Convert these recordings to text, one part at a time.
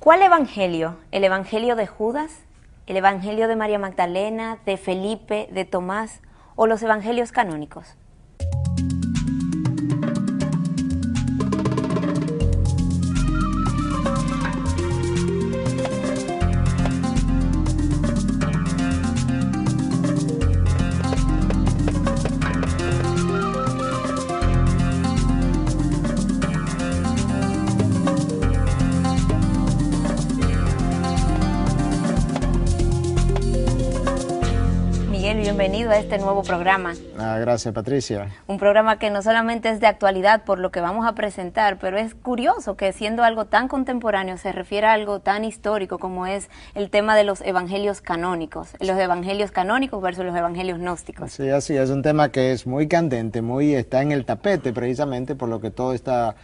¿Cuál evangelio? ¿El evangelio de Judas? ¿El evangelio de María Magdalena, de Felipe, de Tomás o los evangelios canónicos? Miguel, bienvenido a este nuevo programa. Gracias, Patricia. Un programa que no solamente es de actualidad por lo que vamos a presentar, pero es curioso que siendo algo tan contemporáneo se refiera a algo tan histórico como es el tema de los evangelios canónicos versus los evangelios gnósticos. Sí, así es, un tema que es muy candente, está en el tapete precisamente por lo que toda esta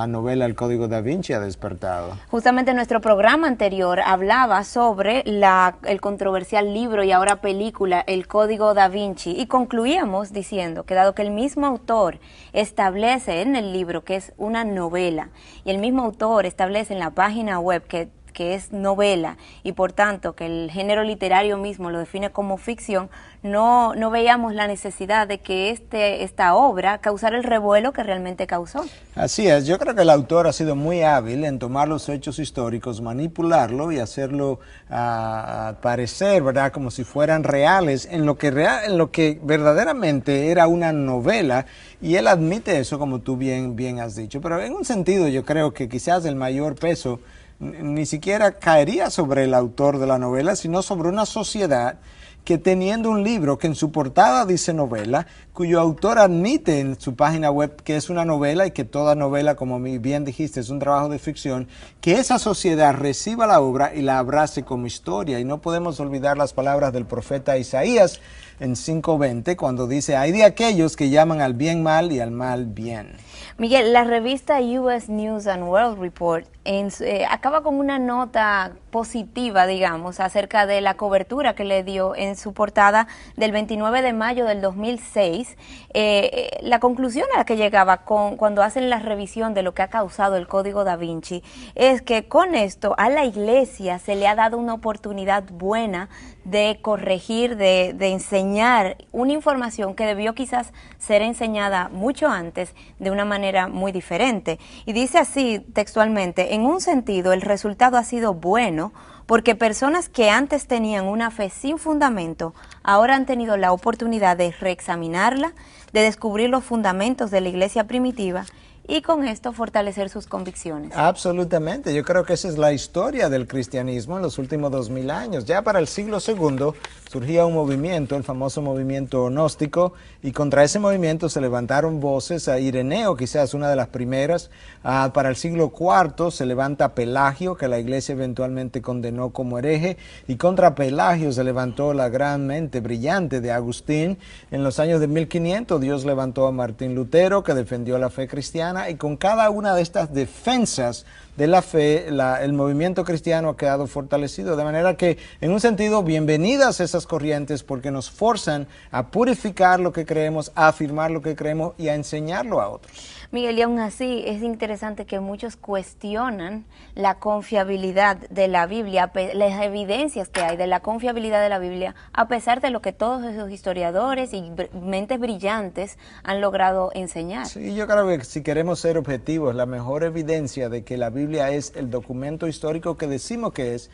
novela El Código da Vinci ha despertado. Justamente nuestro programa anterior hablaba sobre el controversial libro y ahora película El Código da Vinci y concluíamos diciendo que dado que el mismo autor establece en el libro que es una novela y el mismo autor establece en la página web que es novela y por tanto que el género literario mismo lo define como ficción, no veíamos la necesidad de que esta obra causara el revuelo que realmente causó. Así es, yo creo que el autor ha sido muy hábil en tomar los hechos históricos, manipularlo y hacerlo parecer, ¿verdad?, como si fueran reales en lo que verdaderamente era una novela, y él admite eso, como tú bien has dicho, pero en un sentido yo creo que quizás el mayor peso ni siquiera caería sobre el autor de la novela, sino sobre una sociedad que, teniendo un libro que en su portada dice novela, cuyo autor admite en su página web que es una novela y que toda novela, como bien dijiste, es un trabajo de ficción, que esa sociedad reciba la obra y la abrace como historia. Y no podemos olvidar las palabras del profeta Isaías en 5:20, cuando dice: hay de aquellos que llaman al bien mal y al mal bien. Miguel, la revista US News and World Report acaba con una nota positiva, digamos, acerca de la cobertura que le dio en su portada del 29 de mayo del 2006. La conclusión a la que llegaba cuando hacen la revisión de lo que ha causado el Código da Vinci es que con esto a la Iglesia se le ha dado una oportunidad buena de corregir, de enseñar una información que debió quizás ser enseñada mucho antes de una manera muy diferente. Y dice así textualmente: en un sentido el resultado ha sido bueno porque personas que antes tenían una fe sin fundamento ahora han tenido la oportunidad de reexaminarla, de descubrir los fundamentos de la iglesia primitiva y con esto fortalecer sus convicciones. Absolutamente, yo creo que esa es la historia del cristianismo en los últimos 2000 años. Ya para el siglo II surgía un movimiento, el famoso movimiento gnóstico, y contra ese movimiento se levantaron voces. A Ireneo, quizás una de las primeras. Para el siglo IV se levanta Pelagio, que la iglesia eventualmente condenó como hereje, y contra Pelagio se levantó la gran mente brillante de Agustín. En los años de 1500 Dios levantó a Martín Lutero, que defendió la fe cristiana, y con cada una de estas defensas de la fe, el movimiento cristiano ha quedado fortalecido, de manera que, en un sentido, bienvenidas esas corrientes porque nos forzan a purificar lo que creemos, a afirmar lo que creemos y a enseñarlo a otros. Miguel, y aún así es interesante que muchos cuestionan la confiabilidad de la Biblia, las evidencias que hay de la confiabilidad de la Biblia, a pesar de lo que todos esos historiadores y mentes brillantes han logrado enseñar. Sí, yo creo que si queremos ser objetivos, la mejor evidencia de que la Biblia es el documento histórico que decimos que es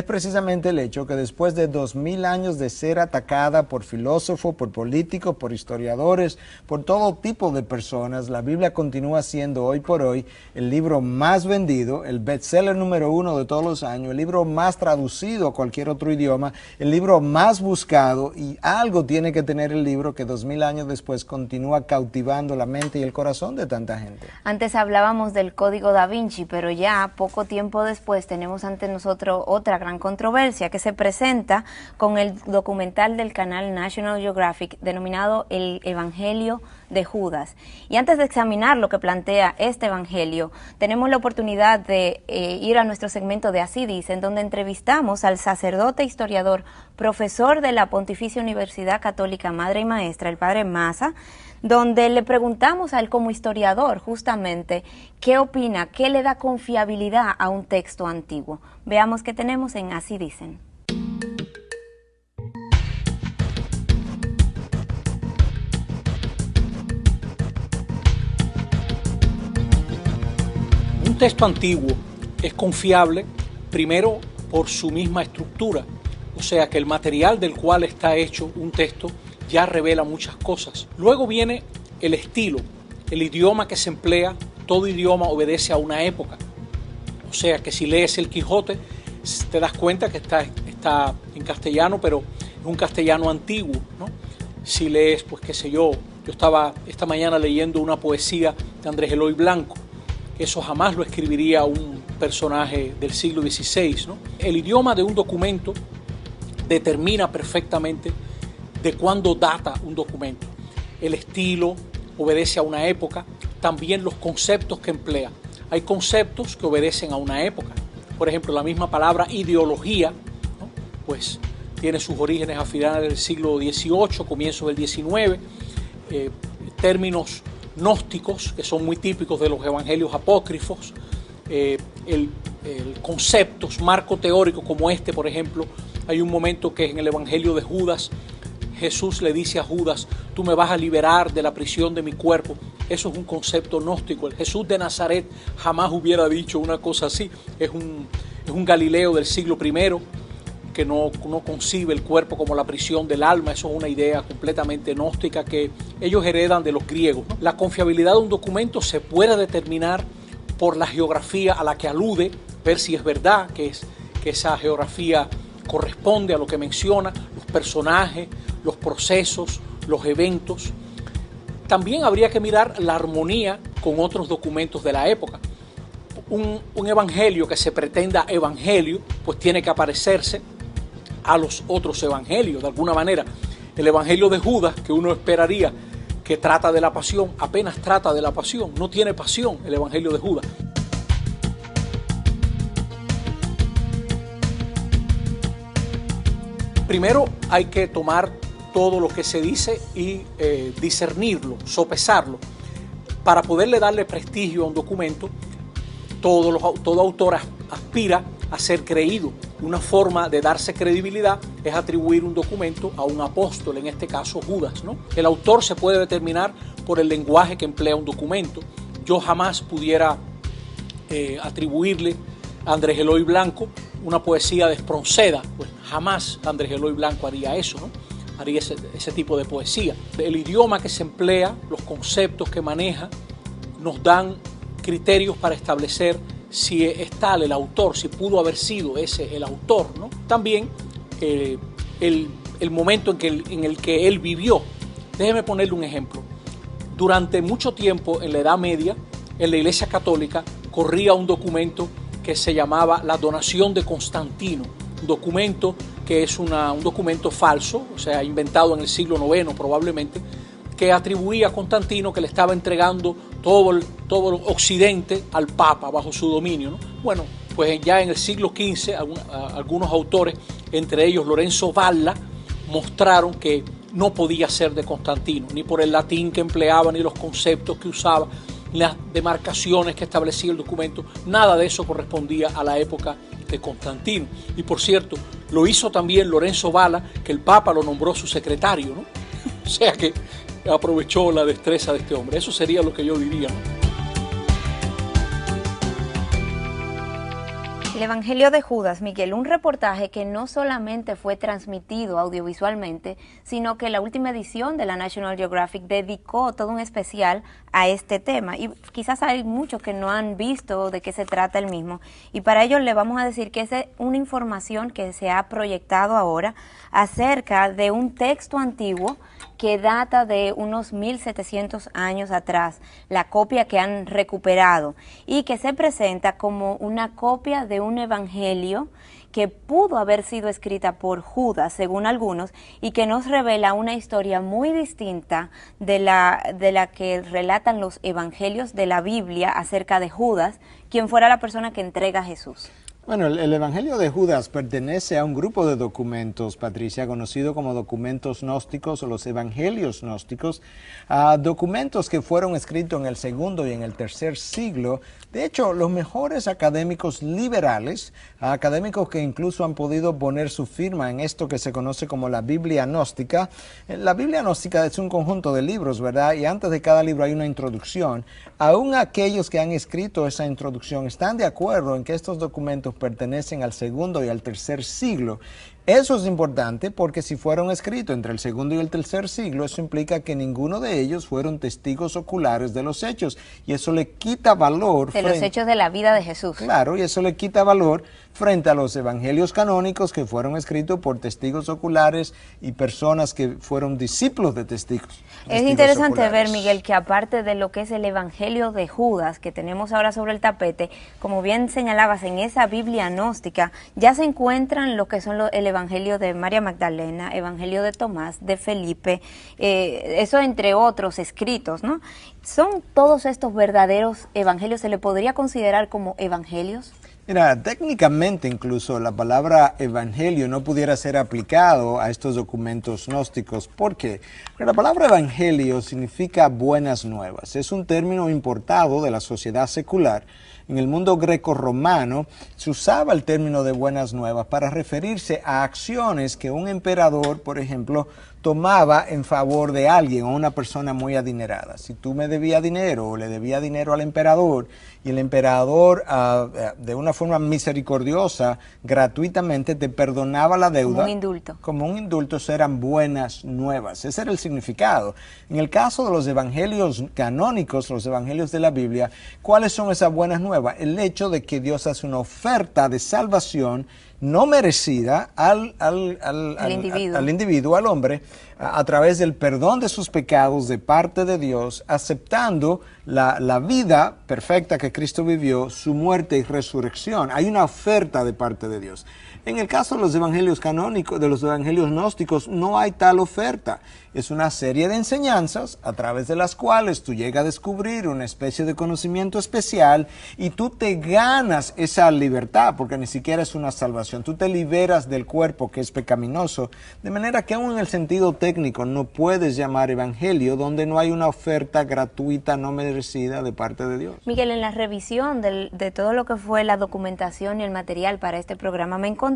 precisamente el hecho que después de 2000 años de ser atacada por filósofos, por políticos, por historiadores, por todo tipo de personas, la Biblia continúa siendo hoy por hoy el libro más vendido, el bestseller número 1 de todos los años, el libro más traducido a cualquier otro idioma, el libro más buscado, y algo tiene que tener el libro que 2000 años después continúa cautivando la mente y el corazón de tanta gente. Antes hablábamos del Código da Vinci, pero ya poco tiempo después tenemos ante nosotros otra gran controversia que se presenta con el documental del canal National Geographic denominado El Evangelio de Judas. Y antes de examinar lo que plantea este evangelio, tenemos la oportunidad de ir a nuestro segmento de Así Dice, en donde entrevistamos al sacerdote historiador, profesor de la Pontificia Universidad Católica Madre y Maestra, el padre Maza, donde le preguntamos a él como historiador justamente qué opina, qué le da confiabilidad a un texto antiguo. Veamos qué tenemos en Así Dicen. Un texto antiguo es confiable primero por su misma estructura, o sea que el material del cual está hecho un texto ya revela muchas cosas. Luego viene el estilo, el idioma que se emplea. Todo idioma obedece a una época, o sea que si lees el Quijote te das cuenta que está en castellano, pero es un castellano antiguo, ¿no? Si lees, pues qué sé yo estaba esta mañana leyendo una poesía de Andrés Eloy Blanco. Eso jamás lo escribiría un personaje del siglo XVI, ¿no? El idioma de un documento determina perfectamente de cuándo data un documento. El estilo obedece a una época, también los conceptos que emplea. Hay conceptos que obedecen a una época. Por ejemplo, la misma palabra ideología, ¿no? Pues tiene sus orígenes a finales del siglo XVIII, comienzos del XIX. Términos gnósticos, que son muy típicos de los evangelios apócrifos, conceptos, marco teórico como este, por ejemplo. Hay un momento que en el evangelio de Judas, Jesús le dice a Judas: tú me vas a liberar de la prisión de mi cuerpo. Eso es un concepto gnóstico. El Jesús de Nazaret jamás hubiera dicho una cosa así. Es un Galileo del siglo I que no concibe el cuerpo como la prisión del alma. Eso es una idea completamente gnóstica que ellos heredan de los griegos, ¿no? La confiabilidad de un documento se puede determinar por la geografía a la que alude, ver si es verdad que esa geografía corresponde a lo que menciona, los personajes, los procesos, los eventos. También habría que mirar la armonía con otros documentos de la época. Un evangelio que se pretenda evangelio, pues tiene que aparecerse a los otros evangelios, de alguna manera. El evangelio de Judas, que uno esperaría que trata de la pasión, apenas trata de la pasión, no tiene pasión el evangelio de Judas. Primero hay que tomar todo lo que se dice y discernirlo, sopesarlo. Para poderle darle prestigio a un documento, todo autor aspira a ser creído. Una forma de darse credibilidad es atribuir un documento a un apóstol, en este caso Judas, ¿no? El autor se puede determinar por el lenguaje que emplea un documento. Yo jamás pudiera atribuirle a Andrés Eloy Blanco una poesía de Espronceda, pues jamás Andrés Eloy Blanco haría eso, ¿no? Haría ese tipo de poesía. El idioma que se emplea, los conceptos que maneja, nos dan criterios para establecer si es tal el autor, si pudo haber sido ese el autor, ¿no? También el momento en el que él vivió. Déjeme ponerle un ejemplo. Durante mucho tiempo, en la Edad Media, en la Iglesia Católica, corría un documento que se llamaba la Donación de Constantino, un documento que es un documento falso, o sea, inventado en el siglo IX probablemente, que atribuía a Constantino que le estaba entregando todo el Occidente al Papa bajo su dominio, ¿no? Bueno, pues ya en el siglo XV algunos autores, entre ellos Lorenzo Valla, mostraron que no podía ser de Constantino, ni por el latín que empleaba, ni los conceptos que usaba, ni las demarcaciones que establecía el documento. Nada de eso correspondía a la época de Constantino. Y por cierto, lo hizo también Lorenzo Valla, que el Papa lo nombró su secretario, ¿no? O sea que aprovechó la destreza de este hombre. Eso sería lo que yo diría, ¿no? El Evangelio de Judas, Miguel, un reportaje que no solamente fue transmitido audiovisualmente, sino que la última edición de la National Geographic dedicó todo un especial a este tema. Y quizás hay muchos que no han visto de qué se trata el mismo. Y para ello le vamos a decir que es una información que se ha proyectado ahora acerca de un texto antiguo que data de unos 1700 años atrás, la copia que han recuperado y que se presenta como una copia de un evangelio que pudo haber sido escrita por Judas, según algunos, y que nos revela una historia muy distinta de la que relatan los evangelios de la Biblia acerca de Judas, quien fuera la persona que entrega a Jesús. Bueno, el Evangelio de Judas pertenece a un grupo de documentos, Patricia, conocido como documentos gnósticos o los evangelios gnósticos, documentos que fueron escritos en el segundo y en el tercer siglo. De hecho, los mejores académicos liberales, académicos que incluso han podido poner su firma en esto que se conoce como la Biblia gnóstica. La Biblia gnóstica es un conjunto de libros, ¿verdad? Y antes de cada libro hay una introducción. Aún aquellos que han escrito esa introducción están de acuerdo en que estos documentos pertenecen al segundo y al tercer siglo. Eso es importante porque si fueron escritos entre el segundo y el tercer siglo, eso implica que ninguno de ellos fueron testigos oculares de los hechos y eso le quita valor. De los hechos de la vida de Jesús. Claro, y eso le quita valor frente a los evangelios canónicos que fueron escritos por testigos oculares y personas que fueron discípulos de testigos. Es interesante ver, Miguel, que aparte de lo que es el Evangelio de Judas, que tenemos ahora sobre el tapete, como bien señalabas, en esa Biblia gnóstica ya se encuentran lo que son el Evangelio de María Magdalena, Evangelio de Tomás, de Felipe, eso entre otros escritos, ¿no? ¿Son todos estos verdaderos evangelios? ¿Se le podría considerar como evangelios? Mira, técnicamente incluso la palabra evangelio no pudiera ser aplicado a estos documentos gnósticos. ¿Por qué? Porque la palabra evangelio significa buenas nuevas. Es un término importado de la sociedad secular. En el mundo greco-romano se usaba el término de buenas nuevas para referirse a acciones que un emperador, por ejemplo, tomaba en favor de alguien o una persona muy adinerada. Si tú me debías dinero o le debía dinero al emperador y el emperador de una forma misericordiosa, gratuitamente te perdonaba la deuda. Como un indulto. Como un indulto, eso eran buenas nuevas. Ese era el significado. En el caso de los evangelios canónicos, los evangelios de la Biblia, ¿cuáles son esas buenas nuevas? El hecho de que Dios hace una oferta de salvación no merecida al individuo, al hombre, a través del perdón de sus pecados de parte de Dios, aceptando la vida perfecta que Cristo vivió, su muerte y resurrección. Hay una oferta de parte de Dios. En el caso de los evangelios canónicos, de los evangelios gnósticos, no hay tal oferta. Es una serie de enseñanzas a través de las cuales tú llegas a descubrir una especie de conocimiento especial y tú te ganas esa libertad, porque ni siquiera es una salvación. Tú te liberas del cuerpo que es pecaminoso, de manera que aún en el sentido técnico no puedes llamar evangelio donde no hay una oferta gratuita no merecida de parte de Dios. Miguel, en la revisión de todo lo que fue la documentación y el material para este programa, me encontré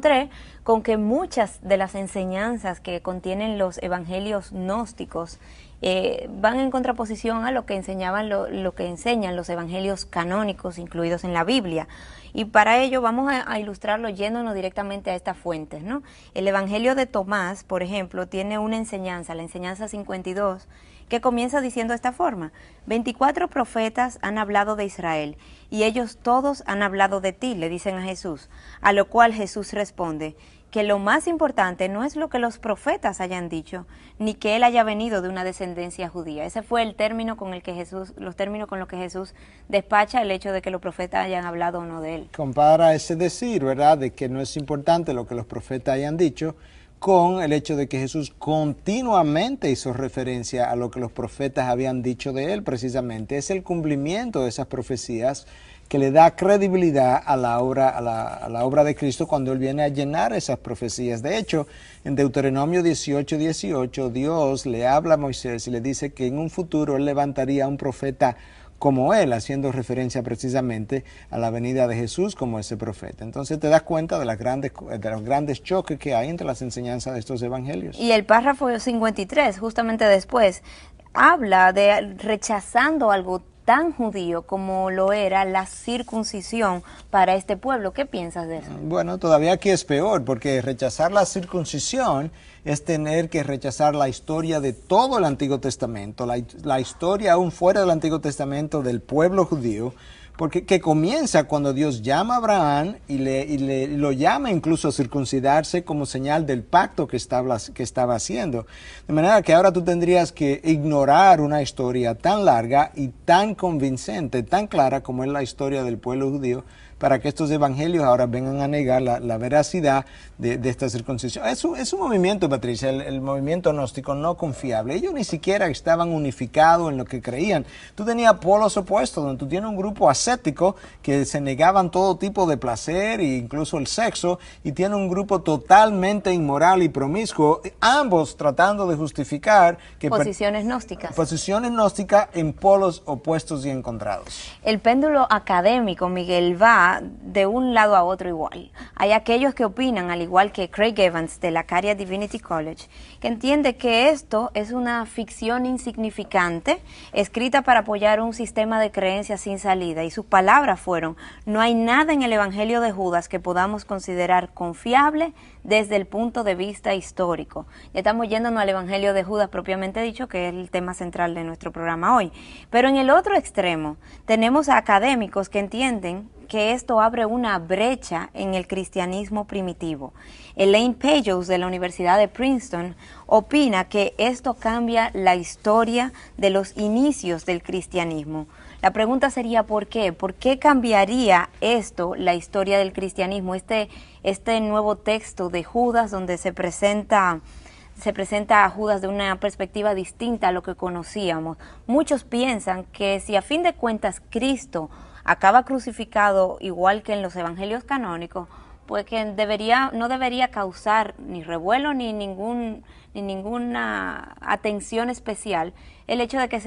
con que muchas de las enseñanzas que contienen los evangelios gnósticos van en contraposición a lo que enseñaban lo que enseñan los evangelios canónicos incluidos en la Biblia. Y para ello vamos a ilustrarlo yéndonos directamente a estas fuentes, ¿no? El Evangelio de Tomás, por ejemplo, tiene una enseñanza, la enseñanza 52, que comienza diciendo de esta forma: 24 profetas han hablado de Israel, y ellos todos han hablado de ti, le dicen a Jesús. A lo cual Jesús responde que lo más importante no es lo que los profetas hayan dicho, ni que él haya venido de una descendencia judía. Ese fue el término con el que los términos con los que Jesús despacha el hecho de que los profetas hayan hablado o no de él. Compara ese decir, ¿verdad?, de que no es importante lo que los profetas hayan dicho, con el hecho de que Jesús continuamente hizo referencia a lo que los profetas habían dicho de él. Precisamente es el cumplimiento de esas profecías que le da credibilidad a la obra de Cristo cuando Él viene a llenar esas profecías. De hecho, en Deuteronomio 18:18, Dios le habla a Moisés y le dice que en un futuro Él levantaría un profeta como Él, haciendo referencia precisamente a la venida de Jesús como ese profeta. Entonces te das cuenta de los grandes choques que hay entre las enseñanzas de estos evangelios. Y el párrafo 53, justamente después, habla de rechazando algo tan judío como lo era la circuncisión para este pueblo. ¿Qué piensas de eso? Bueno, todavía aquí es peor, porque rechazar la circuncisión es tener que rechazar la historia de todo el Antiguo Testamento, la historia aún fuera del Antiguo Testamento del pueblo judío, porque que comienza cuando Dios llama a Abraham y lo llama incluso a circuncidarse como señal del pacto que estaba haciendo. De manera que ahora tú tendrías que ignorar una historia tan larga y tan convincente, tan clara como es la historia del pueblo judío, para que estos evangelios ahora vengan a negar la veracidad de esta circuncisión. Es un movimiento, Patricia, el movimiento gnóstico no confiable. Ellos ni siquiera estaban unificados en lo que creían. Tú tenías polos opuestos, donde tú tienes un grupo ascético que se negaban todo tipo de placer e incluso el sexo, y tiene un grupo totalmente inmoral y promiscuo, ambos tratando de justificar que posiciones gnósticas. Posiciones gnósticas en polos opuestos y encontrados. El péndulo académico, Miguel, va de un lado a otro igual. Hay aquellos que opinan, al igual que Craig Evans de la Caria Divinity College, que entiende que esto es una ficción insignificante escrita para apoyar un sistema de creencias sin salida, y sus palabras fueron: no hay nada en el Evangelio de Judas que podamos considerar confiable desde el punto de vista histórico. Ya estamos yéndonos al Evangelio de Judas propiamente dicho, que es el tema central de nuestro programa hoy. Pero en el otro extremo tenemos a académicos que entienden que esto abre una brecha en el cristianismo primitivo. Elaine Pagels de la Universidad de Princeton opina que esto cambia la historia de los inicios del cristianismo. La pregunta sería ¿por qué? ¿Por qué cambiaría esto la historia del cristianismo? Este nuevo texto de Judas, donde se presenta a Judas de una perspectiva distinta a lo que conocíamos. Muchos piensan que si a fin de cuentas Cristo acaba crucificado igual que en los evangelios canónicos, pues que no debería causar ni revuelo ni ninguna atención especial el hecho de que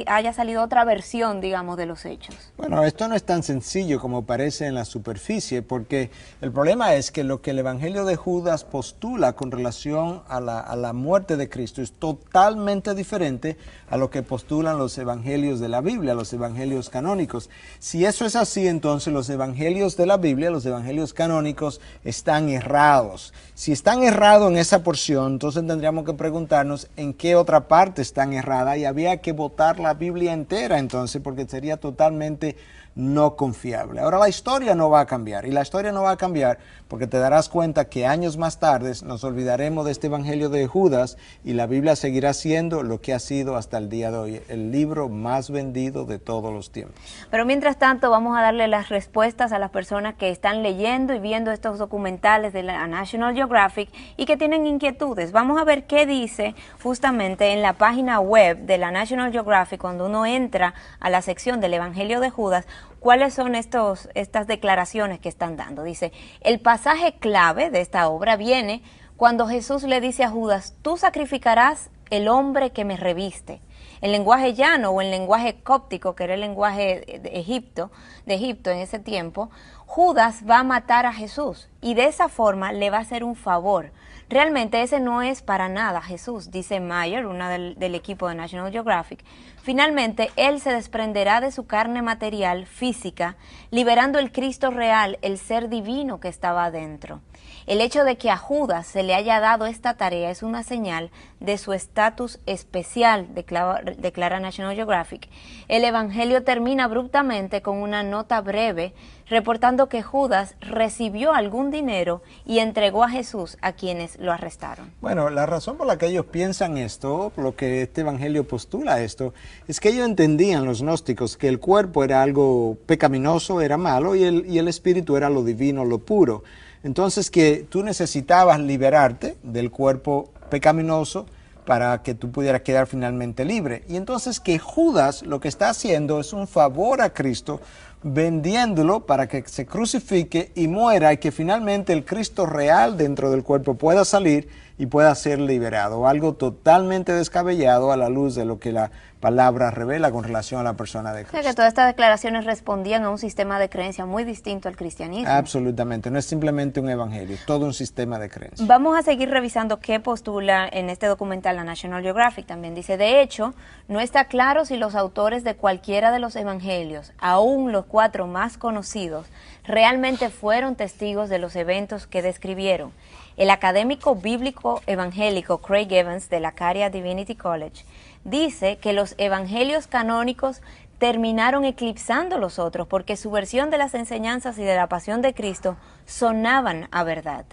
haya salido otra versión, digamos, de los hechos. Bueno, esto no es tan sencillo como parece en la superficie, porque el problema es que lo que el Evangelio de Judas postula con relación a la muerte de Cristo es totalmente diferente a lo que postulan los evangelios de la Biblia, los evangelios canónicos. Si eso es así, entonces los evangelios de la Biblia, los evangelios canónicos, están errados. Si están errados en esa porción, entonces tendríamos que preguntarnos en qué otra parte están erradas, y había que votar la Biblia entera entonces, porque sería totalmente no confiable. Ahora la historia no va a cambiar, y la historia no va a cambiar porque te darás cuenta que años más tarde nos olvidaremos de este Evangelio de Judas y la Biblia seguirá siendo lo que ha sido hasta el día de hoy, el libro más vendido de todos los tiempos. Pero mientras tanto vamos a darle las respuestas a las personas que están leyendo y viendo estos documentales de la National Geographic y que tienen inquietudes. Vamos a ver qué dice justamente en la página web de la National Geographic cuando uno entra a la sección del Evangelio de Judas. ¿Cuáles son estas declaraciones que están dando? Dice, el pasaje clave de esta obra viene cuando Jesús le dice a Judas: tú sacrificarás el hombre que me reviste. El lenguaje llano o el lenguaje cóptico, que era el lenguaje de Egipto en ese tiempo, Judas va a matar a Jesús y de esa forma le va a hacer un favor. Realmente ese no es para nada Jesús, dice Meyer, una del equipo de National Geographic. Finalmente, él se desprenderá de su carne material, física, liberando el Cristo real, el ser divino que estaba adentro. El hecho de que a Judas se le haya dado esta tarea es una señal de su estatus especial, declara National Geographic. El Evangelio termina abruptamente con una nota breve reportando que Judas recibió algún dinero y entregó a Jesús a quienes lo arrestaron. Bueno, la razón por la que ellos piensan esto, por lo que este Evangelio postula esto, es que ellos entendían, los gnósticos, que el cuerpo era algo pecaminoso, era malo, y el espíritu era lo divino, lo puro. Entonces que tú necesitabas liberarte del cuerpo pecaminoso para que tú pudieras quedar finalmente libre. Y entonces que Judas lo que está haciendo es un favor a Cristo, vendiéndolo para que se crucifique y muera, y que finalmente el Cristo real dentro del cuerpo pueda salir y pueda ser liberado. Algo totalmente descabellado a la luz de lo que la palabra revela con relación a la persona de Cristo. O sea que todas estas declaraciones respondían a un sistema de creencia muy distinto al cristianismo. Absolutamente, no es simplemente un evangelio, es todo un sistema de creencia. Vamos a seguir revisando qué postula en este documental la National Geographic. También dice, de hecho, no está claro si los autores de cualquiera de los evangelios, aún los 4 más conocidos, realmente fueron testigos de los eventos que describieron. El académico bíblico evangélico Craig Evans de la Caria Divinity College dice que los evangelios canónicos terminaron eclipsando los otros porque su versión de las enseñanzas y de la pasión de Cristo sonaban a verdad.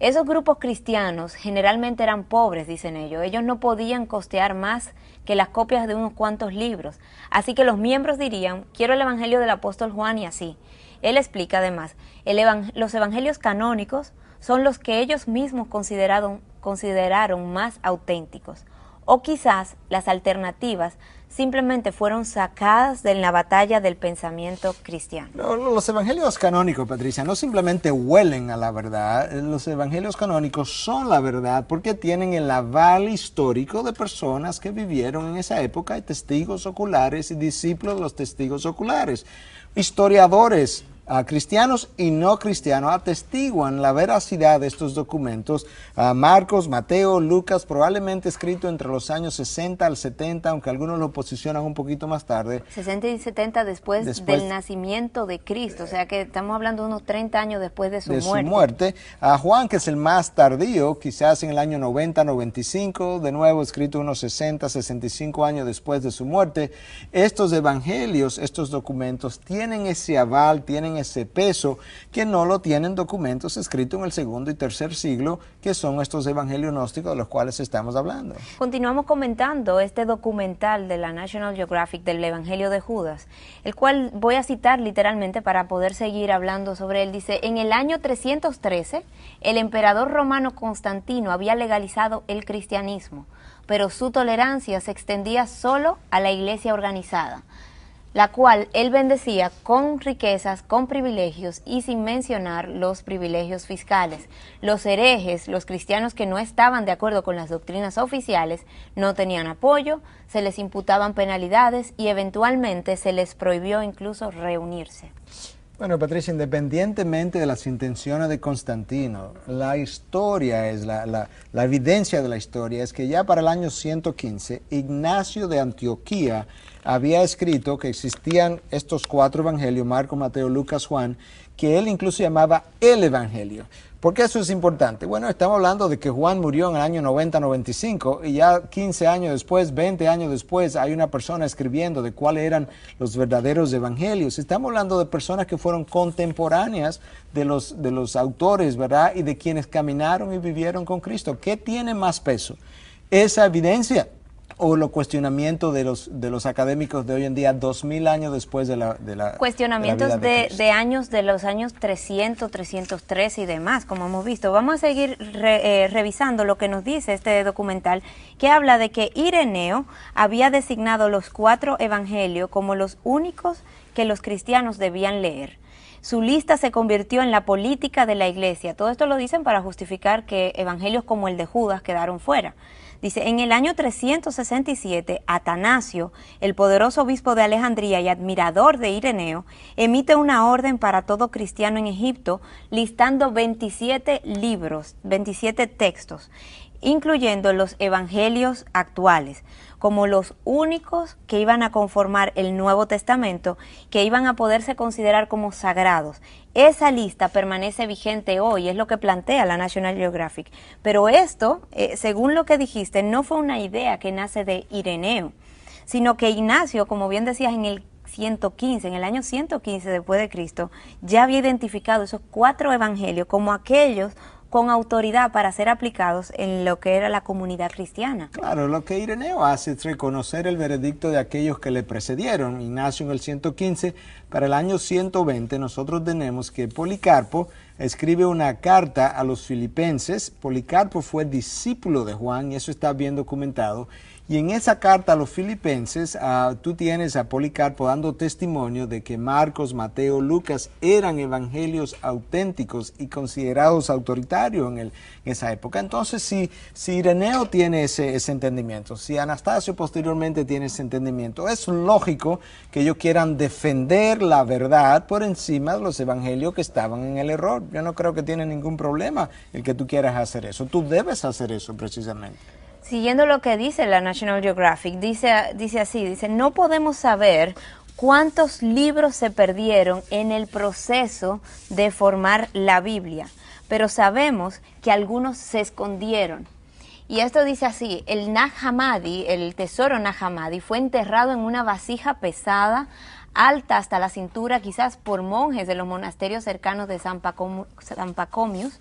Esos grupos cristianos generalmente eran pobres, dicen ellos. Ellos no podían costear más que las copias de unos cuantos libros. Así que los miembros dirían, quiero el evangelio del apóstol Juan y así. Él explica además, los evangelios canónicos son los que ellos mismos consideraron más auténticos, o quizás las alternativas simplemente fueron sacadas de la batalla del pensamiento cristiano. Los evangelios canónicos, Patricia, no simplemente huelen a la verdad, los evangelios canónicos son la verdad porque tienen el aval histórico de personas que vivieron en esa época y testigos oculares y discípulos de los testigos oculares. Historiadores cristianos y no cristianos atestiguan la veracidad de estos documentos. Marcos, Mateo, Lucas, probablemente escrito entre los años 60 al 70, aunque algunos lo posicionan un poquito más tarde. 60 y 70 después del nacimiento de Cristo, o sea que estamos hablando de unos 30 años después de su muerte. Juan, que es el más tardío, quizás en el año 90, 95, de nuevo escrito unos 60, 65 años después de su muerte. Estos evangelios, estos documentos tienen ese aval, tienen ese peso que no lo tienen documentos escritos en el segundo y tercer siglo, que son estos evangelios gnósticos de los cuales estamos hablando. Continuamos comentando este documental de la National Geographic del Evangelio de Judas, el cual voy a citar literalmente para poder seguir hablando sobre él. Dice, en el año 313, el emperador romano Constantino había legalizado el cristianismo, pero su tolerancia se extendía solo a la iglesia organizada, la cual él bendecía con riquezas, con privilegios y sin mencionar los privilegios fiscales. Los herejes, los cristianos que no estaban de acuerdo con las doctrinas oficiales, no tenían apoyo, se les imputaban penalidades y eventualmente se les prohibió incluso reunirse. Bueno, Patricia, independientemente de las intenciones de Constantino, la historia es, la evidencia de la historia es que ya para el año 115, Ignacio de Antioquía había escrito que existían estos 4 evangelios, Marcos, Mateo, Lucas, Juan, que él incluso llamaba el evangelio. ¿Por qué eso es importante? Bueno, estamos hablando de que Juan murió en el año 90-95 y ya 15 años después, 20 años después, hay una persona escribiendo de cuáles eran los verdaderos evangelios. Estamos hablando de personas que fueron contemporáneas de los autores, ¿verdad? Y de quienes caminaron y vivieron con Cristo. ¿Qué tiene más peso? ¿Esa evidencia o los cuestionamientos de los académicos de hoy en día, 2000 años después de la cuestionamientos de la vida de Cristo? de los años 300, 303 y demás, como hemos visto. Vamos a seguir revisando lo que nos dice este documental, que habla de que Ireneo había designado los 4 evangelios como los únicos que los cristianos debían leer. Su lista se convirtió en la política de la iglesia. Todo esto lo dicen para justificar que evangelios como el de Judas quedaron fuera. Dice, en el año 367, Atanasio, el poderoso obispo de Alejandría y admirador de Ireneo, emite una orden para todo cristiano en Egipto, listando 27 libros, 27 textos, incluyendo los evangelios actuales, como los únicos que iban a conformar el Nuevo Testamento, que iban a poderse considerar como sagrados. Esa lista permanece vigente hoy, es lo que plantea la National Geographic. Pero esto, según lo que dijiste, no fue una idea que nace de Ireneo, sino que Ignacio, como bien decías, en el año 115 después de Cristo, ya había identificado esos 4 evangelios como aquellos con autoridad para ser aplicados en lo que era la comunidad cristiana. Claro, lo que Ireneo hace es reconocer el veredicto de aquellos que le precedieron. Ignacio en el 115, para el año 120 nosotros tenemos que Policarpo escribe una carta a los filipenses. Policarpo fue discípulo de Juan y eso está bien documentado. Y en esa carta a los filipenses, tú tienes a Policarpo dando testimonio de que Marcos, Mateo, Lucas eran evangelios auténticos y considerados autoritarios en esa época. Entonces, si Ireneo tiene ese entendimiento, si Anastasio posteriormente tiene ese entendimiento, es lógico que ellos quieran defender la verdad por encima de los evangelios que estaban en el error. Yo no creo que tiene ningún problema el que tú quieras hacer eso. Tú debes hacer eso precisamente. Siguiendo lo que dice la National Geographic, dice así, no podemos saber cuántos libros se perdieron en el proceso de formar la Biblia, pero sabemos que algunos se escondieron. Y esto dice así, el Nag Hammadi, el tesoro Nag Hammadi, fue enterrado en una vasija pesada, alta hasta la cintura, quizás por monjes de los monasterios cercanos de San Pacomius,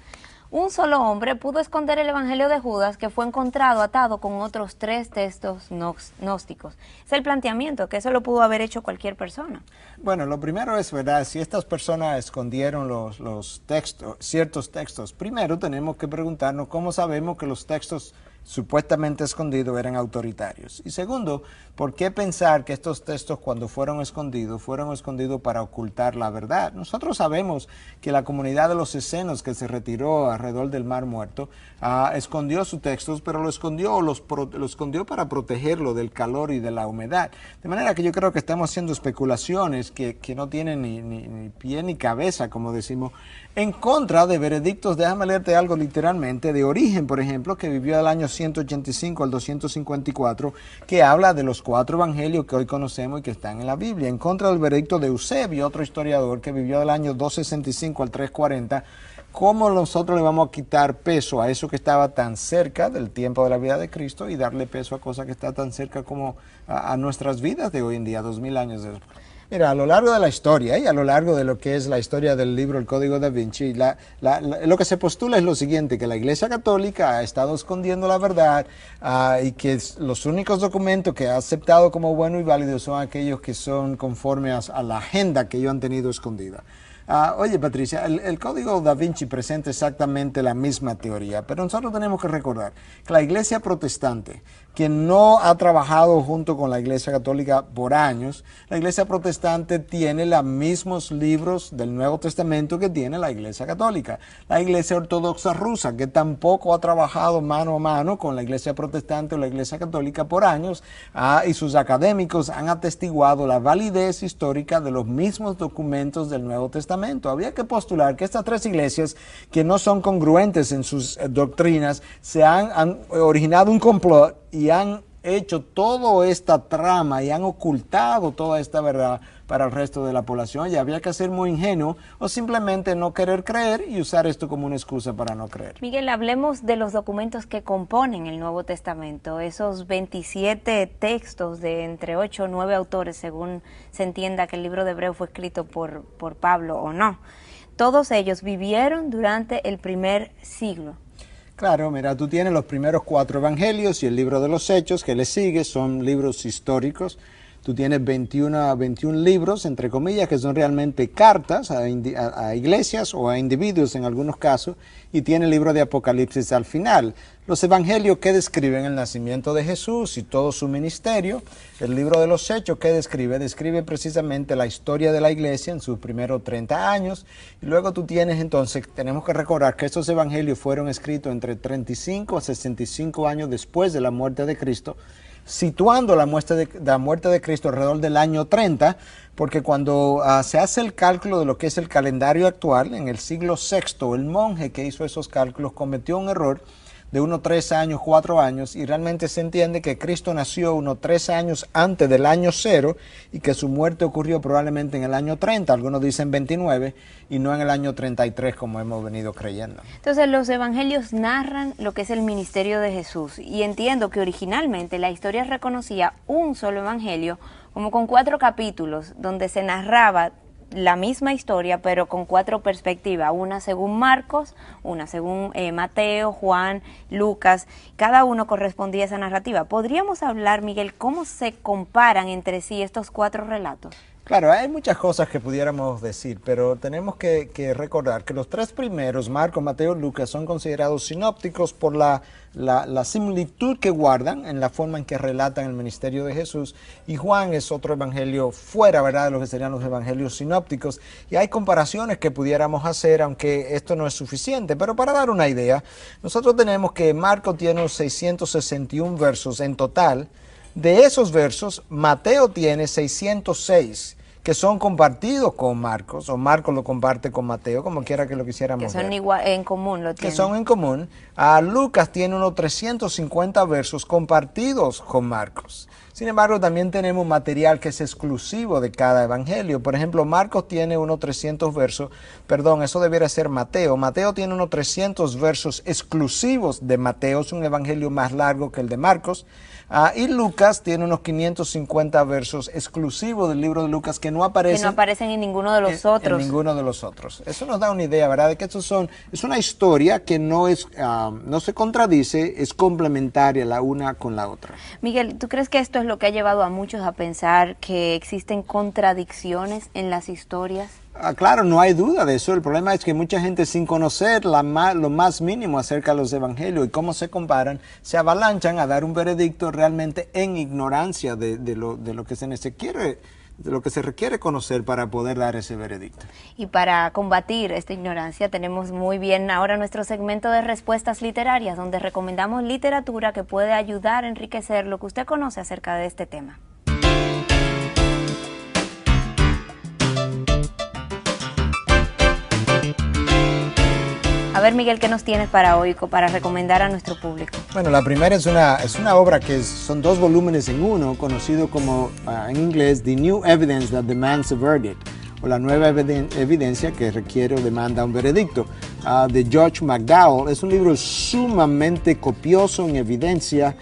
un solo hombre pudo esconder el Evangelio de Judas, que fue encontrado atado con otros 3 textos gnósticos. Es el planteamiento, que eso lo pudo haber hecho cualquier persona. Bueno, lo primero es, ¿verdad? Si estas personas escondieron los textos, ciertos textos, primero tenemos que preguntarnos cómo sabemos que los textos supuestamente escondidos eran autoritarios. Y segundo, ¿por qué pensar que estos textos cuando fueron escondidos para ocultar la verdad? Nosotros sabemos que la comunidad de los escenos que se retiró alrededor del Mar Muerto escondió sus textos, pero lo escondió para protegerlo del calor y de la humedad. De manera que yo creo que estamos haciendo especulaciones que no tienen ni pie ni cabeza, como decimos, en contra de veredictos. Déjame leerte algo literalmente de Origen, por ejemplo, que vivió del año 185 al 254, que habla de los 4 evangelios que hoy conocemos y que están en la Biblia, en contra del veredicto de Eusebio, otro historiador que vivió del año 265 al 340. ¿Cómo nosotros le vamos a quitar peso a eso que estaba tan cerca del tiempo de la vida de Cristo y darle peso a cosas que están tan cerca como a nuestras vidas de hoy en día, 2000 años después? Mira, a lo largo de la historia y a lo largo de lo que es la historia del libro El Código Da Vinci, lo que se postula es lo siguiente, que la Iglesia Católica ha estado escondiendo la verdad y que los únicos documentos que ha aceptado como buenos y válidos son aquellos que son conformes a la agenda que ellos han tenido escondida. Oye, Patricia, el Código Da Vinci presenta exactamente la misma teoría, pero nosotros tenemos que recordar que la Iglesia Protestante, que no ha trabajado junto con la Iglesia Católica por años, la Iglesia Protestante tiene los mismos libros del Nuevo Testamento que tiene la Iglesia Católica. La Iglesia Ortodoxa Rusa, que tampoco ha trabajado mano a mano con la Iglesia Protestante o la Iglesia Católica por años, y sus académicos han atestiguado la validez histórica de los mismos documentos del Nuevo Testamento. Había que postular que estas 3 iglesias, que no son congruentes en sus doctrinas, han originado un complot y han hecho toda esta trama y han ocultado toda esta verdad para el resto de la población. Y había que ser muy ingenuo o simplemente no querer creer y usar esto como una excusa para no creer. Miguel, hablemos de los documentos que componen el Nuevo Testamento, esos 27 textos de entre 8 o 9 autores, según se entienda que el libro de Hebreo fue escrito por Pablo o no. Todos ellos vivieron durante el primer siglo. Claro, mira, tú tienes los primeros 4 evangelios y el libro de los Hechos que le sigue, son libros históricos. Tú tienes 21 libros, entre comillas, que son realmente cartas a iglesias o a individuos en algunos casos, y tiene el libro de Apocalipsis al final. Los evangelios que describen el nacimiento de Jesús y todo su ministerio. El libro de los Hechos que describe precisamente la historia de la iglesia en sus primeros 30 años. Y luego tú tienes entonces, tenemos que recordar que estos evangelios fueron escritos entre 35 a 65 años después de la muerte de Cristo, situando la muerte de Cristo alrededor del año 30, porque cuando se hace el cálculo de lo que es el calendario actual, en el siglo VI, el monje que hizo esos cálculos cometió un error de unos 3 años, 4 años, y realmente se entiende que Cristo nació unos 3 años antes del año 0 y que su muerte ocurrió probablemente en el año 30, algunos dicen 29, y no en el año 33 como hemos venido creyendo. Entonces los evangelios narran lo que es el ministerio de Jesús, y entiendo que originalmente la historia reconocía un solo evangelio, como con 4 capítulos, donde se narraba la misma historia, pero con 4 perspectivas, una según Marcos, una según Mateo, Juan, Lucas, cada uno correspondía a esa narrativa. ¿Podríamos hablar, Miguel, cómo se comparan entre sí estos 4 relatos? Claro, hay muchas cosas que pudiéramos decir, pero tenemos que recordar que los 3 primeros, Marcos, Mateo y Lucas, son considerados sinópticos por la similitud que guardan en la forma en que relatan el ministerio de Jesús, y Juan es otro evangelio fuera, ¿verdad?, de lo que serían los evangelios sinópticos, y hay comparaciones que pudiéramos hacer, aunque esto no es suficiente, pero para dar una idea, nosotros tenemos que Marcos tiene 661 versos en total. De esos versos, Mateo tiene 606, que son compartidos con Marcos, o Marcos lo comparte con Mateo, como quiera que lo quisiéramos ver. Que son ver. igual, en común lo tienen. Que son en común. Lucas tiene unos 350 versos compartidos con Marcos. Sin embargo, también tenemos material que es exclusivo de cada evangelio. Por ejemplo, Marcos tiene unos 300 versos, perdón, eso debiera ser Mateo. Mateo tiene unos 300 versos exclusivos de Mateo, es un evangelio más largo que el de Marcos. Y Lucas tiene unos 550 versos exclusivos del libro de Lucas que no aparecen en ninguno de los otros. En ninguno de los otros. Eso nos da una idea, ¿verdad? De que es una historia que no se contradice, es complementaria la una con la otra. Miguel, ¿tú crees que esto es lo que ha llevado a muchos a pensar que existen contradicciones en las historias? Claro, no hay duda de eso. El problema es que mucha gente, sin conocer lo más mínimo acerca de los evangelios y cómo se comparan, se avalanchan a dar un veredicto realmente en ignorancia de lo que se requiere conocer para poder dar ese veredicto. Y para combatir esta ignorancia tenemos muy bien ahora nuestro segmento de respuestas literarias, donde recomendamos literatura que puede ayudar a enriquecer lo que usted conoce acerca de este tema. A ver, Miguel, ¿qué nos tienes para hoy, para recomendar a nuestro público? Bueno, la primera es una obra que son 2 volúmenes en uno, conocido como, en inglés, The New Evidence That Demands a Verdict, o la nueva evidencia que requiere o demanda un veredicto, de George McDowell. Es un libro sumamente copioso en evidencia,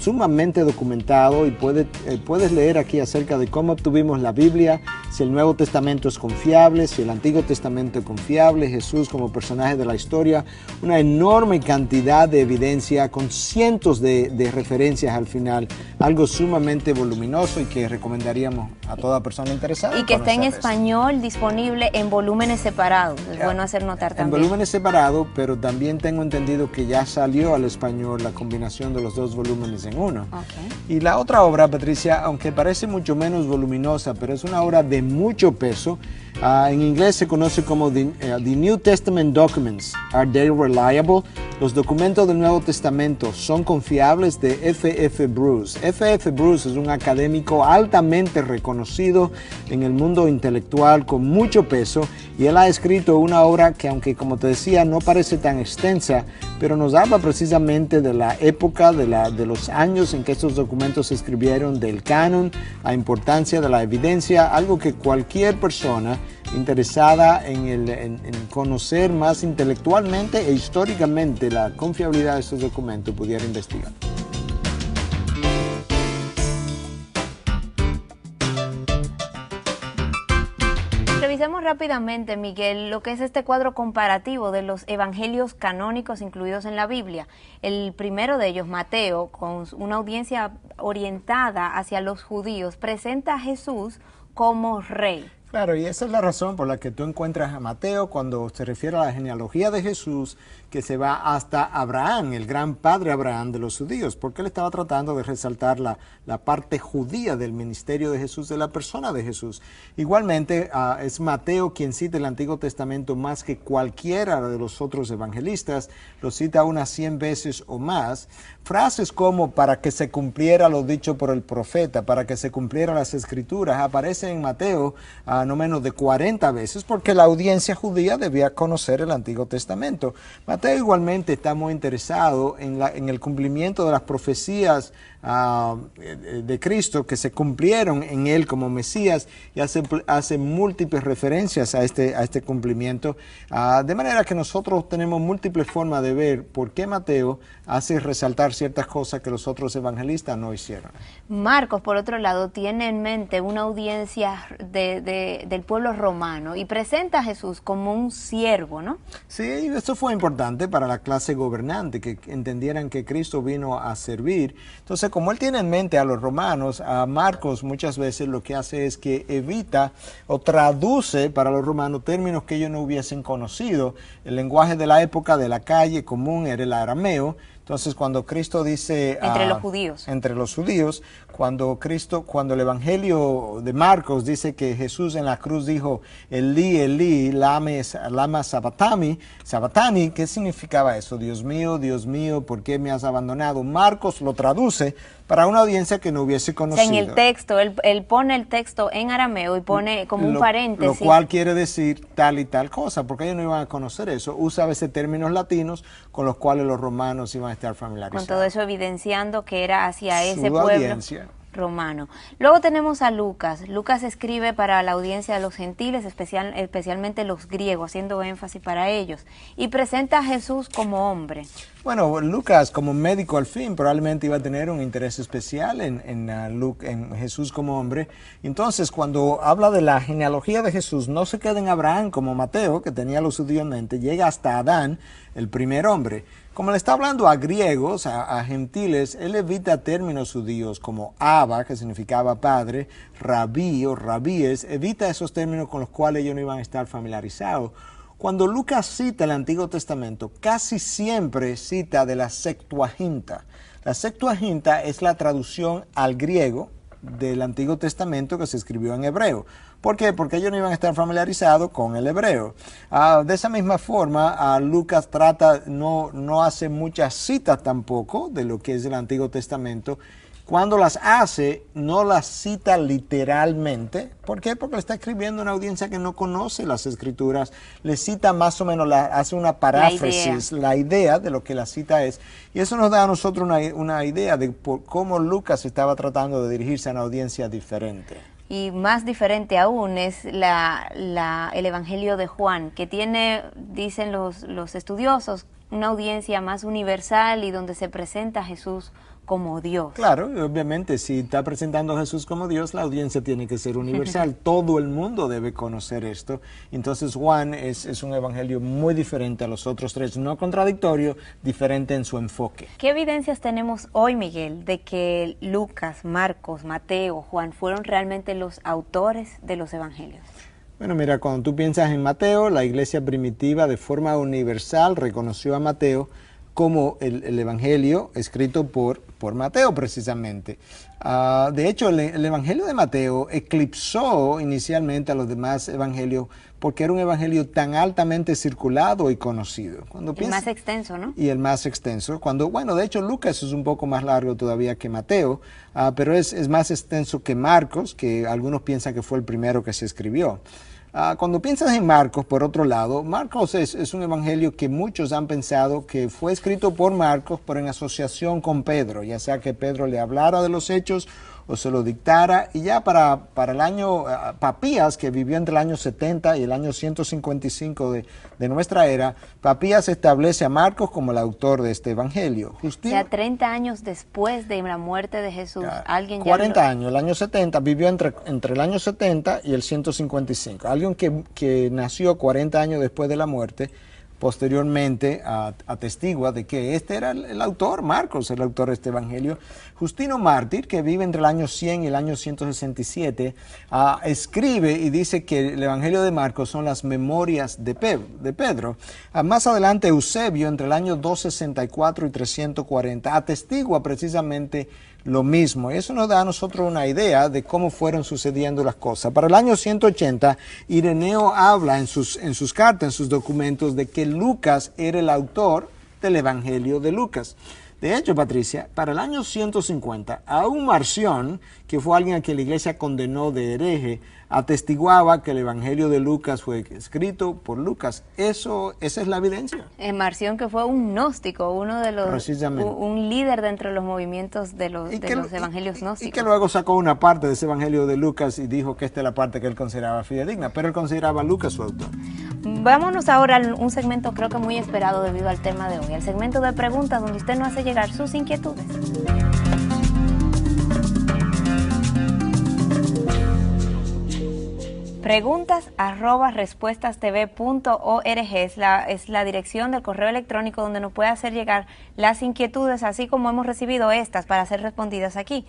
sumamente documentado, y puedes leer aquí acerca de cómo obtuvimos la Biblia, si el Nuevo Testamento es confiable, si el Antiguo Testamento es confiable, Jesús como personaje de la historia, una enorme cantidad de evidencia con cientos de referencias al final, algo sumamente voluminoso y que recomendaríamos a toda persona interesada. Y que está en español, disponible en volúmenes separados, es bueno hacer notar también. En volúmenes separados, pero también tengo entendido que ya salió al español la combinación de los 2 volúmenes en uno. Okay. Y la otra obra, Patricia, aunque parece mucho menos voluminosa, pero es una obra de mucho peso. En inglés se conoce como The New Testament Documents. Are they reliable? Los documentos del Nuevo Testamento son confiables, de F.F. Bruce. F.F. Bruce es un académico altamente reconocido en el mundo intelectual con mucho peso, y él ha escrito una obra que, aunque como te decía no parece tan extensa, pero nos habla precisamente de la época, de los años en que estos documentos se escribieron, del canon, la importancia de la evidencia, algo que cualquier persona interesada en conocer más intelectualmente e históricamente la confiabilidad de estos documentos pudiera investigar. Revisemos rápidamente, Miguel, lo que es este cuadro comparativo de los evangelios canónicos incluidos en la Biblia. El primero de ellos, Mateo, con una audiencia orientada hacia los judíos, presenta a Jesús como rey. Claro, y esa es la razón por la que tú encuentras a Mateo cuando se refiere a la genealogía de Jesús, que se va hasta Abraham, el gran padre Abraham de los judíos, porque él estaba tratando de resaltar la parte judía del ministerio de Jesús, de la persona de Jesús. Igualmente, es Mateo quien cita el Antiguo Testamento más que cualquiera de los otros evangelistas, lo cita unas 100 veces o más. Frases como para que se cumpliera lo dicho por el profeta, para que se cumplieran las escrituras, aparecen en Mateo no menos de 40 veces, porque la audiencia judía debía conocer el Antiguo Testamento. Mateo igualmente está muy interesado en el cumplimiento de las profecías de Cristo que se cumplieron en él como Mesías, y hace múltiples referencias a este cumplimiento, de manera que nosotros tenemos múltiples formas de ver por qué Mateo hace resaltar ciertas cosas que los otros evangelistas no hicieron. Marcos, por otro lado, tiene en mente una audiencia del pueblo romano y presenta a Jesús como un siervo, ¿no? Sí, eso fue importante para la clase gobernante, que entendieran que Cristo vino a servir. Entonces, como él tiene en mente a los romanos, a Marcos muchas veces lo que hace es que evita o traduce para los romanos términos que ellos no hubiesen conocido. El lenguaje de la época, de la calle común, era el arameo. Entonces, cuando Cristo dice... Entre los judíos. Cuando el Evangelio de Marcos dice que Jesús en la cruz dijo, Elí, Elí, lama sabachthani, ¿qué significaba eso? Dios mío, ¿por qué me has abandonado? Marcos lo traduce para una audiencia que no hubiese conocido. En el texto, él pone el texto en arameo y pone como un paréntesis. Lo cual quiere decir tal y tal cosa, porque ellos no iban a conocer eso. Usa a veces términos latinos con los cuales los romanos iban a estar familiarizados. Con todo eso evidenciando que era hacia ese pueblo. Audiencia. romano. Luego tenemos a Lucas. Lucas escribe para la audiencia de los gentiles, especialmente los griegos, haciendo énfasis para ellos, y presenta a Jesús como hombre. Bueno, Lucas como médico al fin probablemente iba a tener un interés especial en Jesús como hombre. Entonces, cuando habla de la genealogía de Jesús, no se queda en Abraham como Mateo, que tenía los judíos en mente, llega hasta Adán, el primer hombre. Como le está hablando a griegos, a gentiles, él evita términos judíos como Abba, que significaba padre, rabí o rabíes, evita esos términos con los cuales ellos no iban a estar familiarizados. Cuando Lucas cita el Antiguo Testamento, casi siempre cita de la Septuaginta. La Septuaginta es la traducción al griego del Antiguo Testamento que se escribió en hebreo. ¿Por qué? Porque ellos no iban a estar familiarizados con el hebreo. De esa misma forma, Lucas no hace muchas citas tampoco de lo que es el Antiguo Testamento. Cuando las hace, no las cita literalmente. ¿Por qué? Porque le está escribiendo a una audiencia que no conoce las escrituras. Le cita más o menos, hace una paráfrasis, la idea de lo que la cita es. Y eso nos da a nosotros una idea de cómo Lucas estaba tratando de dirigirse a una audiencia diferente. Y más diferente aún es el Evangelio de Juan, que tiene, dicen los estudiosos, una audiencia más universal y donde se presenta a Jesús como Dios. Claro, obviamente, si está presentando a Jesús como Dios, la audiencia tiene que ser universal. Todo el mundo debe conocer esto. Entonces, Juan es un evangelio muy diferente a los otros tres, no contradictorio, diferente en su enfoque. ¿Qué evidencias tenemos hoy, Miguel, de que Lucas, Marcos, Mateo, Juan fueron realmente los autores de los evangelios? Bueno, mira, cuando tú piensas en Mateo, la iglesia primitiva de forma universal reconoció a Mateo como el evangelio escrito por Mateo precisamente. De hecho, el evangelio de Mateo eclipsó inicialmente a los demás evangelios porque era un evangelio tan altamente circulado y conocido. El más extenso, ¿no? Y el más extenso. Bueno, de hecho, Lucas es un poco más largo todavía que Mateo, pero es más extenso que Marcos, que algunos piensan que fue el primero que se escribió. Cuando piensas en Marcos, por otro lado, Marcos es un evangelio que muchos han pensado que fue escrito por Marcos, pero en asociación con Pedro, ya sea que Pedro le hablara de los hechos o se lo dictara, y ya para el año, Papías, que vivió entre el año 70 y el año 155 de nuestra era, Papías establece a Marcos como el autor de este evangelio. Justino, o sea, 30 años después de la muerte de Jesús, alguien 40 años, el año 70, vivió entre el año 70 y el 155. Alguien que nació 40 años después de la muerte, posteriormente atestigua de que este era el autor, Marcos, el autor de este evangelio. Justino Mártir, que vive entre el año 100 y el año 167, escribe y dice que el evangelio de Marcos son las memorias de Pedro. Más adelante, Eusebio, entre el año 264 y 340, atestigua precisamente lo mismo. Eso nos da a nosotros una idea de cómo fueron sucediendo las cosas. Para el año 180, Ireneo habla en sus cartas, en sus documentos, de que Lucas era el autor del Evangelio de Lucas. De hecho, Patricia, para el año 150, aún Marción, que fue alguien a quien la iglesia condenó de hereje, atestiguaba que el Evangelio de Lucas fue escrito por Lucas. Esa es la evidencia. Marción, que fue un gnóstico, uno de los, un líder dentro de los movimientos de los evangelios gnósticos. Y que luego sacó una parte de ese Evangelio de Lucas y dijo que esta es la parte que él consideraba fidedigna, pero él consideraba a Lucas su autor. Vámonos ahora a un segmento creo que muy esperado debido al tema de hoy, el segmento de preguntas donde usted nos hace llegar sus inquietudes. Preguntas@respuestastv.org es la dirección del correo electrónico donde nos puede hacer llegar las inquietudes, así como hemos recibido estas para ser respondidas aquí.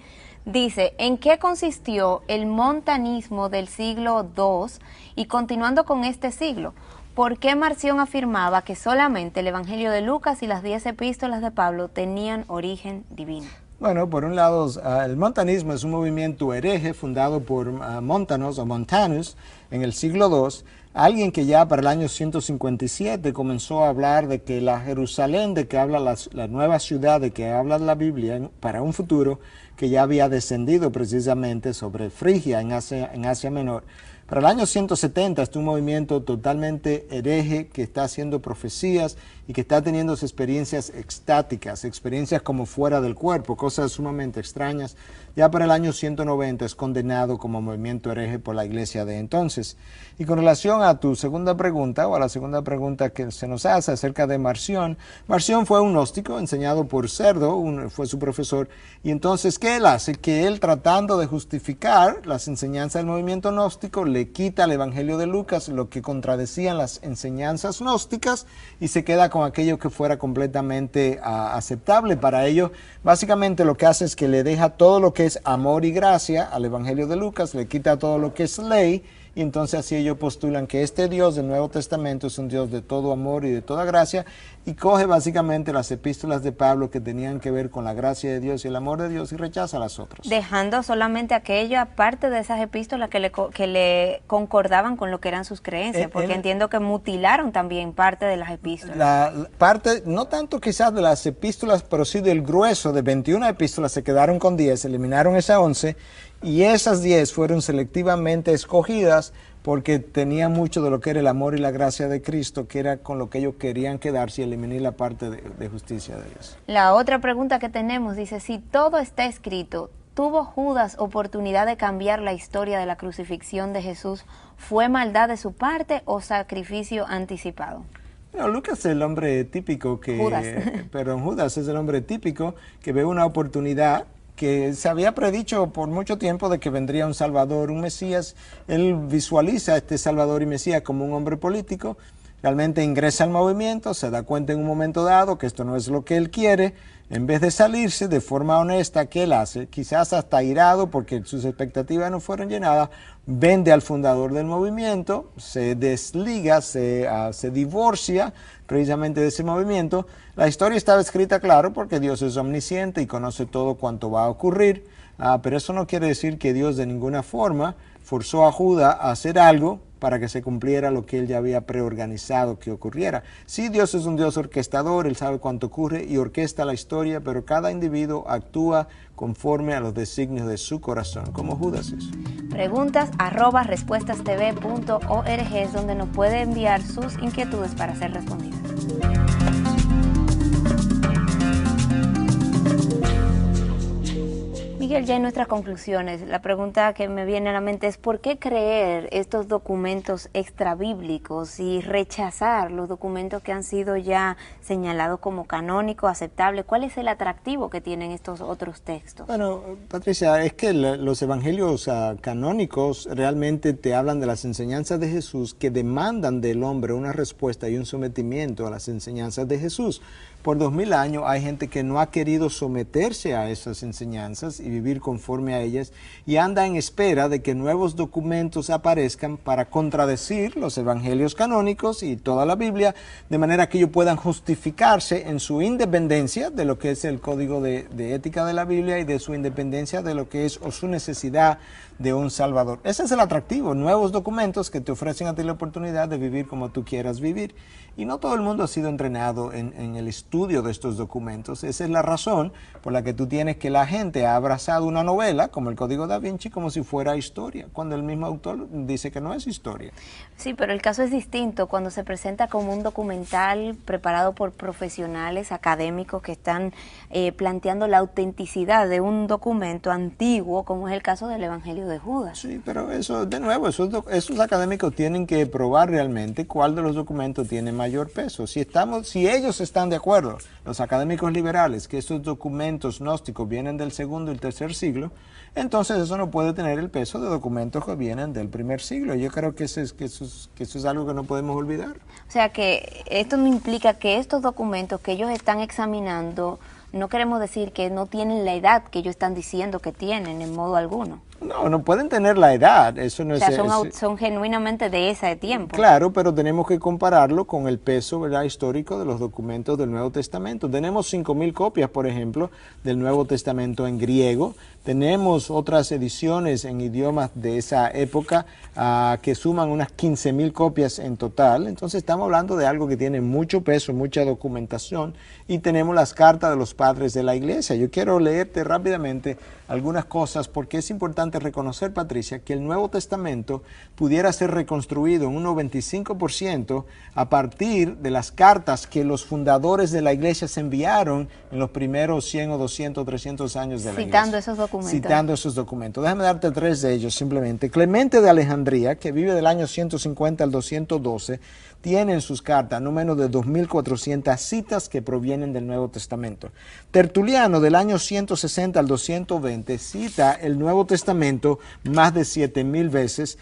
Dice, ¿en qué consistió el montanismo del siglo II? Y continuando con este siglo, ¿por qué Marción afirmaba que solamente el Evangelio de Lucas y las 10 epístolas de Pablo tenían origen divino? Bueno, por un lado, el montanismo es un movimiento hereje fundado por Montanus o Montanus en el siglo II, alguien que ya para el año 157 comenzó a hablar de que la Jerusalén de que habla la nueva ciudad de que habla la Biblia para un futuro que ya había descendido precisamente sobre Frigia en Asia Menor. Para el año 170 está un movimiento totalmente hereje que está haciendo profecías y que está teniendo experiencias extáticas, experiencias como fuera del cuerpo, cosas sumamente extrañas, ya para el año 190 es condenado como movimiento hereje por la iglesia de entonces. Y con relación a tu segunda pregunta, o a la segunda pregunta que se nos hace acerca de Marción, Marción fue un gnóstico enseñado por Cerdo, fue su profesor, y entonces, ¿qué él hace? Que él, tratando de justificar las enseñanzas del movimiento gnóstico, le quita al Evangelio de Lucas lo que contradecían las enseñanzas gnósticas y se queda con aquello que fuera completamente aceptable para ellos. Básicamente lo que hace es que le deja todo lo que es amor y gracia al Evangelio de Lucas, le quita todo lo que es ley, y entonces así ellos postulan que este Dios del Nuevo Testamento es un Dios de todo amor y de toda gracia, y coge básicamente las epístolas de Pablo que tenían que ver con la gracia de Dios y el amor de Dios y rechaza las otras. Dejando solamente aquello, aparte de esas epístolas que le concordaban con lo que eran sus creencias, porque entiendo que mutilaron también parte de las epístolas. La parte, no tanto quizás de las epístolas, pero sí del grueso, de 21 epístolas se quedaron con 10, eliminaron esas 11, y esas 10 fueron selectivamente escogidas porque tenía mucho de lo que era el amor y la gracia de Cristo, que era con lo que ellos querían quedarse y eliminar la parte de justicia de Dios. La otra pregunta que tenemos dice, si todo está escrito, ¿tuvo Judas oportunidad de cambiar la historia de la crucifixión de Jesús? ¿Fue maldad de su parte o sacrificio anticipado? No, Lucas es el hombre típico que... Judas es el hombre típico que ve una oportunidad que se había predicho por mucho tiempo de que vendría un Salvador, un Mesías. Él visualiza a este Salvador y Mesías como un hombre político, realmente ingresa al movimiento, se da cuenta en un momento dado que esto no es lo que él quiere. En vez de salirse de forma honesta, ¿qué él hace? Quizás hasta irado porque sus expectativas no fueron llenadas, vende al fundador del movimiento, se desliga, se divorcia precisamente de ese movimiento. La historia estaba escrita, claro, porque Dios es omnisciente y conoce todo cuanto va a ocurrir, pero eso no quiere decir que Dios de ninguna forma forzó a Judas a hacer algo para que se cumpliera lo que él ya había preorganizado que ocurriera. Sí, Dios es un Dios orquestador, él sabe cuánto ocurre y orquesta la historia, pero cada individuo actúa conforme a los designios de su corazón, como Judas es. Preguntas@respuestastv.org es donde nos puede enviar sus inquietudes para ser respondidas. Miguel, ya en nuestras conclusiones, la pregunta que me viene a la mente es ¿por qué creer estos documentos extrabíblicos y rechazar los documentos que han sido ya señalados como canónicos, aceptables? ¿Cuál es el atractivo que tienen estos otros textos? Bueno, Patricia, es que los evangelios canónicos realmente te hablan de las enseñanzas de Jesús que demandan del hombre una respuesta y un sometimiento a las enseñanzas de Jesús. Por 2000 años hay gente que no ha querido someterse a esas enseñanzas y vivir conforme a ellas y anda en espera de que nuevos documentos aparezcan para contradecir los evangelios canónicos y toda la Biblia, de manera que ellos puedan justificarse en su independencia de lo que es el código de ética de la Biblia y de su independencia de lo que es o su necesidad de un Salvador. Ese es el atractivo, nuevos documentos que te ofrecen a ti la oportunidad de vivir como tú quieras vivir. Y no todo el mundo ha sido entrenado en el estudio de estos documentos. Esa es la razón por la que tú tienes que la gente ha abrazado una novela como el Código Da Vinci como si fuera historia, cuando el mismo autor dice que no es historia. Sí, pero el caso es distinto cuando se presenta como un documental preparado por profesionales académicos que están planteando la autenticidad de un documento antiguo, como es el caso del Evangelio de Judas. Sí, pero eso, de nuevo, esos académicos tienen que probar realmente cuál de los documentos tiene mayor peso. Si ellos están de acuerdo, los académicos liberales, que esos documentos gnósticos vienen del segundo y el tercer siglo, entonces eso no puede tener el peso de documentos que vienen del primer siglo. Yo creo que eso es algo que no podemos olvidar. O sea que esto no implica que estos documentos que ellos están examinando, no queremos decir que no tienen la edad que ellos están diciendo que tienen en modo alguno. No, no pueden tener la edad, eso no es... O sea, son genuinamente de ese tiempo. Claro, pero tenemos que compararlo con el peso, ¿verdad?, histórico de los documentos del Nuevo Testamento. Tenemos 5,000 copias, por ejemplo, del Nuevo Testamento en griego. Tenemos otras ediciones en idiomas de esa época que suman unas 15,000 copias en total. Entonces estamos hablando de algo que tiene mucho peso, mucha documentación. Y tenemos las cartas de los padres de la iglesia. Yo quiero leerte rápidamente algunas cosas porque es importante importante reconocer, Patricia, que el Nuevo Testamento pudiera ser reconstruido en un 95% a partir de las cartas que los fundadores de la iglesia se enviaron en los primeros 100 o 200 o 300 años de la iglesia. Citando esos documentos. Citando esos documentos. Déjame darte 3 de ellos simplemente. Clemente de Alejandría, que vive del año 150 al 212, tiene en sus cartas no menos de 2.400 citas que provienen del Nuevo Testamento. Tertuliano, del año 160 al 220, cita el Nuevo Testamento más de 7.000 veces,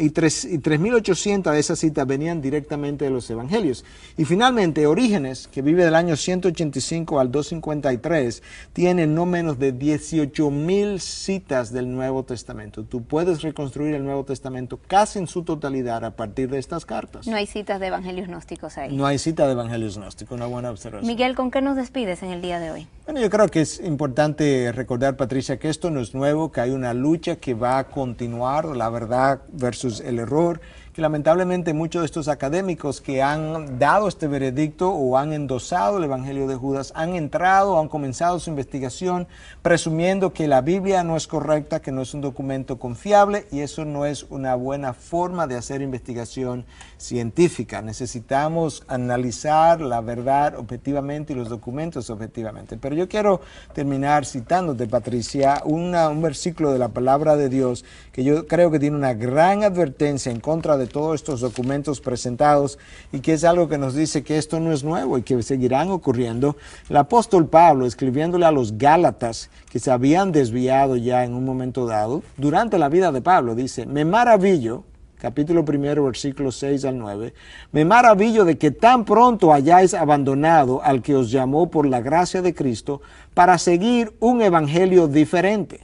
y 3.800 de esas citas venían directamente de los evangelios. Y finalmente, Orígenes, que vive del año 185 al 253, tiene no menos de 18.000 citas del Nuevo Testamento. Tú puedes reconstruir el Nuevo Testamento casi en su totalidad a partir de estas cartas. No hay citas de evangelios gnósticos ahí. No hay cita de evangelios gnósticos, una buena observación. Miguel, ¿con qué nos despides en el día de hoy? Bueno, yo creo que es importante recordar, Patricia, que esto no es nuevo, que hay una lucha que va a continuar, la verdad versus el error, que lamentablemente muchos de estos académicos que han dado este veredicto o han endosado el Evangelio de Judas han entrado, han comenzado su investigación presumiendo que la Biblia no es correcta, que no es un documento confiable, y eso no es una buena forma de hacer investigación científica. Necesitamos analizar la verdad objetivamente y los documentos objetivamente. Pero yo quiero terminar citándote, Patricia, un versículo de la palabra de Dios que yo creo que tiene una gran advertencia en contra de todos estos documentos presentados, y que es algo que nos dice que esto no es nuevo y que seguirán ocurriendo. El apóstol Pablo, escribiéndole a los Gálatas que se habían desviado ya en un momento dado, durante la vida de Pablo, dice: me maravillo, capítulo 1, versículos 6 al 9, me maravillo de que tan pronto hayáis abandonado al que os llamó por la gracia de Cristo para seguir un evangelio diferente,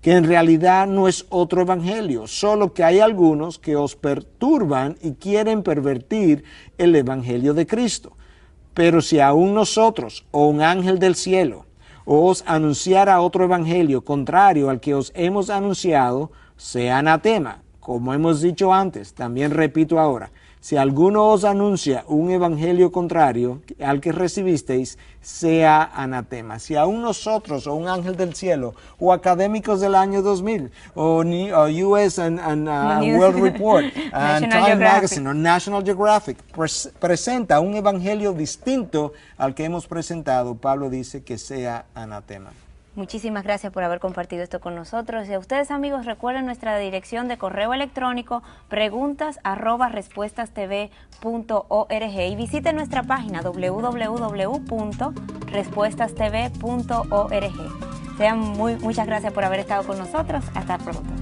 que en realidad no es otro evangelio, solo que hay algunos que os perturban y quieren pervertir el evangelio de Cristo. Pero si aún nosotros o un ángel del cielo os anunciara otro evangelio contrario al que os hemos anunciado, sea anatema. Como hemos dicho antes, también repito ahora, si alguno os anuncia un evangelio contrario al que recibisteis, sea anatema. Si aún nosotros o un ángel del cielo o académicos del año 2000 o US World Report, Time Magazine o National Geographic presenta un evangelio distinto al que hemos presentado, Pablo dice que sea anatema. Muchísimas gracias por haber compartido esto con nosotros. Y a ustedes, amigos, recuerden nuestra dirección de correo electrónico preguntas@respuestastv.org y visiten nuestra página www.respuestastv.org. Muchas gracias por haber estado con nosotros. Hasta pronto.